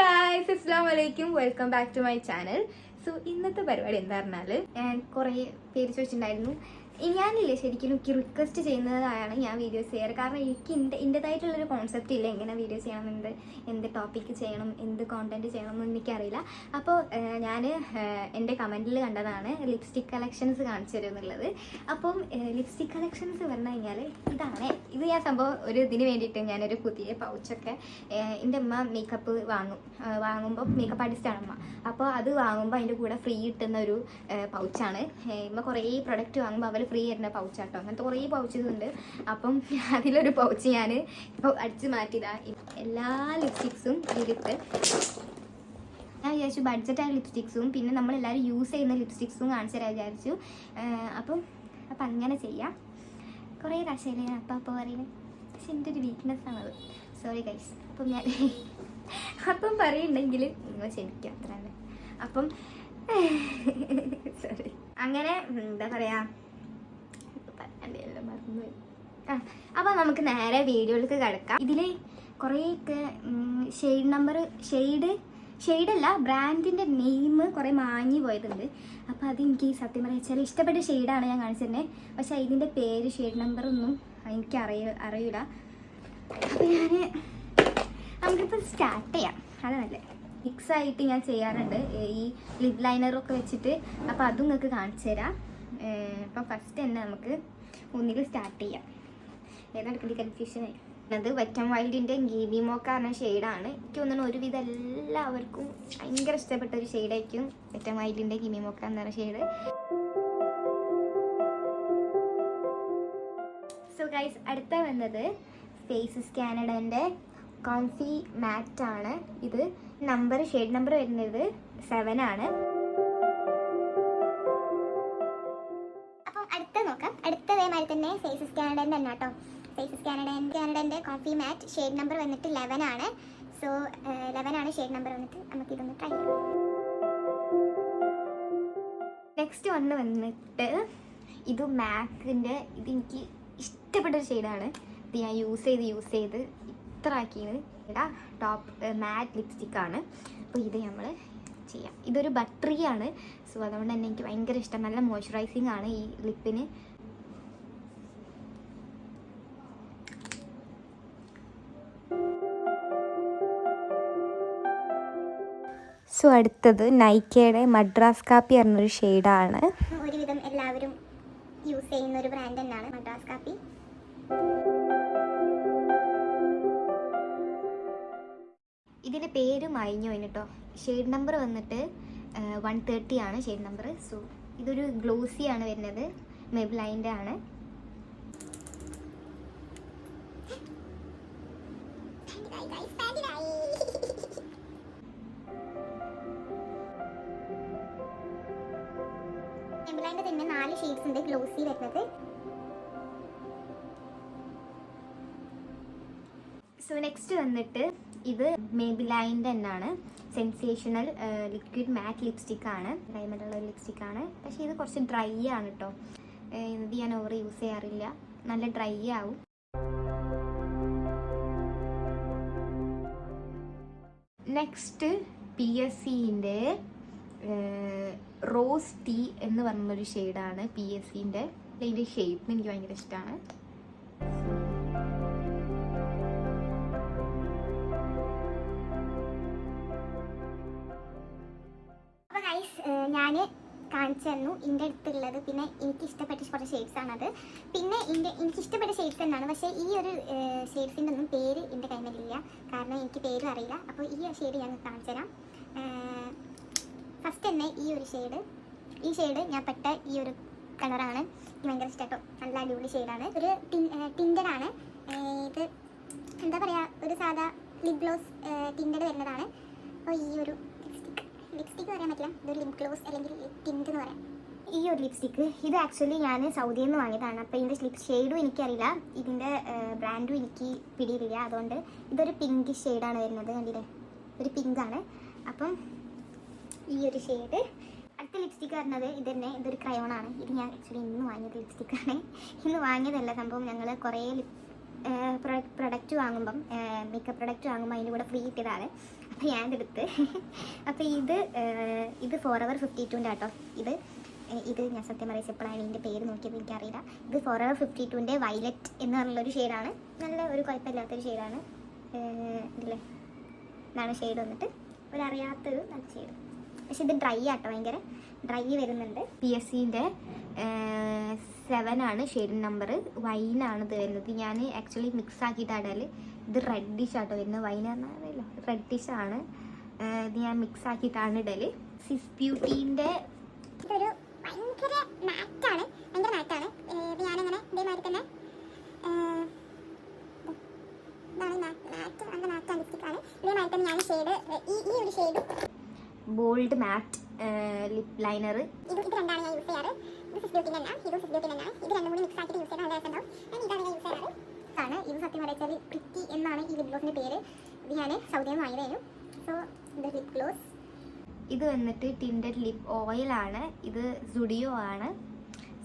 Guys, അസ്സലാമു അലൈക്കും. Welcome back to my channel. So ഇന്നത്തെ പരിപാടി എന്താ പറഞ്ഞാൽ, ഞാൻ കുറേ പേര് ചോദിച്ചിട്ടുണ്ടായിരുന്നു. ഞാനില്ലേ ശരിക്കും എനിക്ക് റിക്വസ്റ്റ് ചെയ്യുന്നതാണ് ഞാൻ വീഡിയോസ് ചെയ്യാറ്. കാരണം എനിക്ക് എൻ്റെതായിട്ടുള്ളൊരു കോൺസെപ്റ്റ് ഇല്ല എങ്ങനെ വീഡിയോസ് ചെയ്യണം, എന്ത് ടോപ്പിക്ക് ചെയ്യണം, എന്ത് കോണ്ടന്റ് ചെയ്യണം എന്നൊന്നും എനിക്കറിയില്ല. അപ്പോൾ ഞാൻ എൻ്റെ കമൻറ്റിൽ കണ്ടതാണ് ലിപ്സ്റ്റിക് കളക്ഷൻസ് കാണിച്ചു തരും എന്നുള്ളത്. അപ്പം ലിപ്സ്റ്റിക് കളക്ഷൻസ് പറഞ്ഞു കഴിഞ്ഞാൽ ഇത് ഞാൻ സംഭവം ഒരു ഇതിന് വേണ്ടിയിട്ട് ഞാനൊരു പുതിയ പൗച്ചൊക്കെ എൻ്റെ അമ്മ മേക്കപ്പ് വാങ്ങുമ്പോൾ മേക്കപ്പ് ആർട്ടിസ്റ്റാണ് അമ്മ. അപ്പോൾ അത് വാങ്ങുമ്പോൾ അതിൻ്റെ കൂടെ ഫ്രീ കിട്ടുന്ന ഒരു പൗച്ചാണ്. ഇമ്മ കുറേ പ്രൊഡക്റ്റ് വാങ്ങുമ്പോൾ അവർ ഫ്രീ തരുന്ന പൗച്ചാട്ടോ. അങ്ങനത്തെ കുറേ പൗച്ചസ് ഉണ്ട്. അപ്പം അതിലൊരു പൗച്ച് ഞാൻ ഇപ്പോൾ അടിച്ച് മാറ്റിയതാണ്. എല്ലാ ലിപ്സ്റ്റിക്സും ഇതിലിട്ട് ഞാൻ വിചാരിച്ചു ബഡ്ജറ്റായ ലിപ്സ്റ്റിക്സും പിന്നെ നമ്മളെല്ലാവരും യൂസ് ചെയ്യുന്ന ലിപ്സ്റ്റിക്സും കാണിച്ചു തരാൻ വിചാരിച്ചു. അപ്പം അങ്ങനെ ചെയ്യാം. കുറേ കാശല്ലേ ഞാൻ അപ്പോൾ പറയുന്നത്, പക്ഷെ എൻ്റെ ഒരു വീക്ക്നെസ്സാണത്. Sorry guys. അപ്പം പറയുന്നുണ്ടെങ്കിൽ നിങ്ങൾ ക്ഷമിക്കുക, അത്ര തന്നെ. അപ്പം സോറി. അങ്ങനെ എന്താ പറയുക, മറന്നുപോയി. അപ്പം നമുക്ക് നേരെ വീഡിയോയിലേക്ക് കിടക്കാം. ഇതിൽ കുറേയൊക്കെ ഷെയ്ഡല്ല ബ്രാൻഡിൻ്റെ നെയിം കുറേ മാഞ്ഞു പോയതുണ്ട്. അപ്പോൾ അതെനിക്ക് സത്യം പറയാൻ വെച്ചാൽ ഇഷ്ടപ്പെട്ട ഷെയ്ഡാണ് ഞാൻ കാണിച്ചിരുന്നത്. പക്ഷേ ഇതിൻ്റെ പേര് ഷെയ്ഡ് നമ്പറൊന്നും എനിക്ക് അറിയില്ല. അപ്പോൾ നമുക്കിപ്പോൾ സ്റ്റാർട്ട് ചെയ്യാം. അത് നല്ലത് മിക്സായിട്ട് ഞാൻ ചെയ്യാറുണ്ട് ഈ ലിപ് ലൈനറൊക്കെ വെച്ചിട്ട്. അപ്പോൾ അതും നിങ്ങൾക്ക് കാണിച്ചു തരാം. അപ്പം ഫസ്റ്റ് തന്നെ നമുക്ക് ഒന്നിൽ സ്റ്റാർട്ട് ചെയ്യാം. ഏതെടുക്കേണ്ട കൺഫ്യൂഷനായി. അത് വെറ്റ് ആൻഡ് വൈൽഡിൻ്റെ ഗീബി മോക്ക പറഞ്ഞ ഷെയ്ഡാണ്. എനിക്ക് തോന്നുന്നു ഒരുവിധം എല്ലാവർക്കും ഭയങ്കര ഇഷ്ടപ്പെട്ട ഒരു ഷെയ്ഡായിരിക്കും വെറ്റ് ആൻഡ് വൈൽഡിൻ്റെ ഗീബി മോക്ക എന്ന് പറഞ്ഞ ഷെയ്ഡ്. സോ ഗൈസ്, അടുത്ത വന്നത് ഫേസസ് കാനഡൻ്റെ കോംഫി മാറ്റ് ആണ്. ഇത് ഷെയ്ഡ് നമ്പർ വരുന്നത് 7 ആണ്. അപ്പം അടുത്ത നോക്കാം. അടുത്തതേമാതിരി തന്നെ ഫേസസ് കാനഡൻ്റെ തന്നെ കേട്ടോ. ഫേസസ് കാനഡൻ്റെ കോംഫി മാറ്റ് ഷെയ്ഡ് നമ്പർ വന്നിട്ട് 11 ആണ്. സോ 11 ആണ് ഷെയ്ഡ് നമ്പർ വന്നിട്ട്. നമുക്കിതൊന്ന് ട്രൈ ചെയ്യാം. നെക്സ്റ്റ് വന്നിട്ട് ഇത് മാക്കിൻ്റെ ഇതെനിക്ക് ഇഷ്ടപ്പെട്ടൊരു ഷെയ്ഡാണ്. ഇത് ഞാൻ യൂസ് ചെയ്ത് ഇത്ര ആക്കിയത് ടോപ്പ് മാറ്റ് ലിപ്സ്റ്റിക്കാണ്. അപ്പോൾ ഇത് നമ്മൾ ചെയ്യാം. ഇതൊരു ബട്ടറി ആണ്. സോ അതുകൊണ്ട് തന്നെ എനിക്ക് ഭയങ്കര ഇഷ്ടം. നല്ല മോയ്സ്ചറൈസിങ് ആണ് ഈ ലിപ്പിന്. സോ അടുത്തത് നൈക്കയുടെ മദ്രാസ് കാപ്പി പറഞ്ഞൊരു ഷെയ്ഡാണ്. ഒരുവിധം എല്ലാവരും യൂസ് ചെയ്യുന്ന ഒരു ബ്രാൻഡ് തന്നെയാണ് മദ്രാസ് കാപ്പി. ഇതിൻ്റെ പേര് മയഞ്ഞു കേട്ടോ. ഷെയ്ഡ് നമ്പർ വന്നിട്ട് 130 ആണ് ഷെയ്ഡ് നമ്പർ. സോ ഇതൊരു ഗ്ലോസി ആണ് വരുന്നത്. മെബ്ലൈൻ്റെ ആണ്. മെബ്ലൈൻ്റെ തന്നെ 4 ഷെയ്ഡ്സ് ഉണ്ട് ഗ്ലോസി വരുന്നത്. സോ നെക്സ്റ്റ് വന്നിട്ട് ഇത് മേബിലൈൻ്റെ തന്നെയാണ്. സെൻസേഷണൽ ലിക്വിഡ് മാറ്റ് ലിപ്സ്റ്റിക് ആണ്. ഡയമണ്ടുള്ള ഒരു ലിപ്സ്റ്റിക് ആണ്. പക്ഷേ ഇത് കുറച്ച് ഡ്രൈ ആണ് കേട്ടോ. ഇത് ഞാൻ ഓവർ യൂസ് ചെയ്യാറില്ല. നല്ല ഡ്രൈ ആവും. നെക്സ്റ്റ് PSCൻ്റെ റോസ് ടീ എന്ന് പറഞ്ഞൊരു ഷെയ്ഡാണ് PSCൻ്റെ. ഇതിൻ്റെ ഷേപ്പ് എനിക്ക് ഭയങ്കര ഇഷ്ടമാണ്. ഞാൻ കാണിച്ചു തന്നു എൻ്റെ അടുത്തുള്ളത്. പിന്നെ എനിക്ക് ഇഷ്ടപ്പെട്ട കുറച്ച് ഷെയ്ഡ്സാണത്. പിന്നെ എനിക്ക് ഇഷ്ടപ്പെട്ട ഷെയ്ഡ്സ് തന്നെയാണ്. പക്ഷേ ഈ ഒരു ഷെയ്ഡ്സിൻ്റെ ഒന്നും പേര് എൻ്റെ കൈമേലില്ല. കാരണം എനിക്ക് പേര് അറിയില്ല. അപ്പോൾ ഈ ഷെയ്ഡ് ഞാൻ കാണിച്ചു തരാം. ഫസ്റ്റ് തന്നെ ഈ ഷെയ്ഡ് ഞാൻ പെട്ട ഈ ഒരു കളറാണ്. എനിക്ക് ഭയങ്കര ഇഷ്ടമാട്ടോ. നല്ല അടിപൊളി ഷെയ്ഡാണ്. ഒരു ടിൻഡഡാണ് ഇത്. എന്താ പറയുക, ഒരു സാധാ ലിപ് ഗ്ലോസ് ടിൻഡഡ് വരുന്നതാണ്. അപ്പോൾ ഈ ഒരു ലിപ്സ്റ്റിക്ക് പറയാൻ പറ്റില്ല, ഇതൊരു ലിപ് ഗ്ലോസ് അല്ലെങ്കിൽ ടിൻറ്റ് എന്ന് പറയാം. ഈ ഒരു ലിപ്സ്റ്റിക്ക് ഇത് ആക്ച്വലി ഞാൻ സൗദിയിൽ നിന്ന് വാങ്ങിയതാണ്. അപ്പോൾ ഇതിൻ്റെ ലിപ് ഷെയ്ഡും എനിക്കറിയില്ല, ഇതിൻ്റെ ബ്രാൻഡും എനിക്ക് പിടിയില്ല. അതുകൊണ്ട് ഇതൊരു പിങ്ക് ഷെയ്ഡാണ് വരുന്നത്. കണ്ടില്ലേ, ഒരു പിങ്കാണ്. അപ്പം ഈ ഒരു ഷെയ്ഡ്. അടുത്ത ലിപ്സ്റ്റിക്ക് വരുന്നത് ഇത് തന്നെ. ഇതൊരു ക്രയോണാണ്. ഇത് ഞാൻ ആക്ച്വലി ഇന്ന് വാങ്ങിയത് ലിപ്സ്റ്റിക്കാണ്. ഇന്ന് വാങ്ങിയതല്ല സംഭവം. ഞങ്ങൾ കുറേ പ്രൊഡക്റ്റ് വാങ്ങുമ്പം മേക്കപ്പ് പ്രൊഡക്റ്റ് വാങ്ങുമ്പോൾ അതിൻ്റെ കൂടെ ഫ്രീ കിട്ടിയതാണ്. അപ്പോൾ ഞാനിതെടുത്ത് അപ്പോൾ ഇത് ഫോറെവർ 52 കേട്ടോ. ഇത് ഞാൻ സത്യം പറയിച്ചപ്പോഴാണ് ഇതിൻ്റെ പേര് നോക്കിയപ്പോൾ എനിക്കറിയില്ല. ഇത് ഫോറെവർ 52 വയലറ്റ് എന്ന് പറഞ്ഞുള്ളൊരു ഷെയ്ഡാണ്. നല്ല ഒരു കുഴപ്പമില്ലാത്തൊരു ഷെയ്ഡാണ്. ഇല്ലേ, ഇതാണ് ഷെയ്ഡ് വന്നിട്ട് ഒരറിയാത്തൊരു നല്ല ഷെയ്ഡ്. പക്ഷെ ഇത് ഡ്രൈ ആട്ടോ, ഭയങ്കര ഡ്രൈ വരുന്നുണ്ട്. PSCൻ്റെ 7 ആണ് ഷെയ്ഡ് നമ്പർ. വൈനാണ് ഇത് വരുന്നത്. ഞാൻ ആക്ച്വലി മിക്സ് ആക്കിയിട്ടാണ് ഇടൽ. ഇത് റെഡിഷ് ആട്ടോ വരുന്നത്. വൈൻ പറഞ്ഞാൽ റെഡിഷ് ആണ്. ഇത് ഞാൻ മിക്സ് ആക്കിയിട്ടാണ് ഇടൽ. സിസ് ബ്യൂട്ടീൻ്റെ ഇതൊരു ഭയങ്കര മാറ്റാണ്. ഇത് ഞാനങ്ങനെ ഇതേമാതിരി തന്നെ മാറ്റ് ലിപ്സ്റ്റിക്കാണ്. ഇതേമാതിരി തന്നെ ഞാൻ ഷെയ്ഡ് ഈ ഒരു ഷെയ്ഡ് ബോൾഡ് മാറ്റ് ലിപ് ലൈനർ. ഇത് രണ്ടാണ് ഞാൻ യൂസ് ചെയ്യാറ്. ഇത് സിസ് ബ്യൂട്ടി തന്നെയാണ്, ഇതും സിസ് ബ്യൂട്ടി തന്നെയാണ്. ഇത് രണ്ടും കൂടി മിക്സ് ആക്കിയിട്ട് യൂസ് ചെയ്താൽ നല്ല രസമുണ്ടാവും. ഞാൻ ഇതാണ് യൂസ് ചെയ്യാറ്. ഇത് സത്യം പറയാച്ചാൽ പ്രിറ്റി എന്നാണ് ഈ ലിപ് ഗ്ലോസിൻ്റെ പേര്. ഇത് ഞാൻ സൗദിയിൽ നിന്ന് വാങ്ങിയതായിരുന്നു. സോ ഇത് ലിപ് ഗ്ലോസ്. ഇത് വന്നിട്ട് ടിൻറ്റഡ് ലിപ് ഓയിലാണ്. ഇത് സുഡിയോ ആണ്.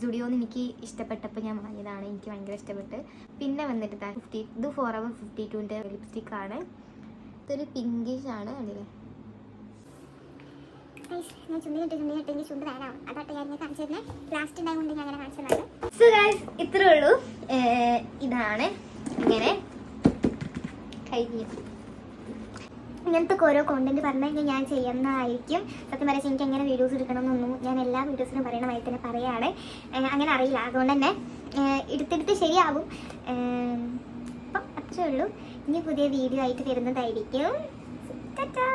സുഡിയോന്ന് എനിക്ക് ഇഷ്ടപ്പെട്ടപ്പോൾ ഞാൻ വാങ്ങിയതാണ്. എനിക്ക് ഭയങ്കര ഇഷ്ടപ്പെട്ട്. പിന്നെ വന്നിട്ട് ഇത് ഫോറെവർ 52 ലിപ്സ്റ്റിക്കാണ്. ഇതൊരു പിങ്കിഷ് ആണ്. കണ്ടില്ലേ, ഞാൻ ചുണ്ടിട്ട് എനിക്ക് ചുണ്ട് വേണം. അതാട്ടെ ഞാൻ കാണിച്ചു തന്നെ. ലാസ്റ്റ് ടൈം കൊണ്ട് ഞാൻ അങ്ങനെ കാണിച്ചതാണ്. സോ ഗൈസ്, ഇത്രേ ഉള്ളൂ. ഇതാണ് ഇങ്ങനെ കഴിഞ്ഞു. ഇങ്ങനത്തെ ഓരോ കോണ്ടന്റ് പറഞ്ഞു കഴിഞ്ഞാൽ ഞാൻ ചെയ്യുന്നതായിരിക്കും. സത്യം പറയാൻ എനിക്ക് എങ്ങനെ വീഡിയോസ് എടുക്കണമെന്നൊന്നും ഞാൻ എല്ലാ വീഡിയോസിലും പറയണ മാതിരി തന്നെ പറയുകയാണ്. അങ്ങനെ അറിയില്ല, അതുകൊണ്ട് തന്നെ എടുത്തെടുത്ത് ശരിയാവും. അപ്പം അത്രേ ഉള്ളൂ. ഇനി പുതിയ വീഡിയോ ആയിട്ട് വരുന്നതായിരിക്കും. ടാറ്റാ.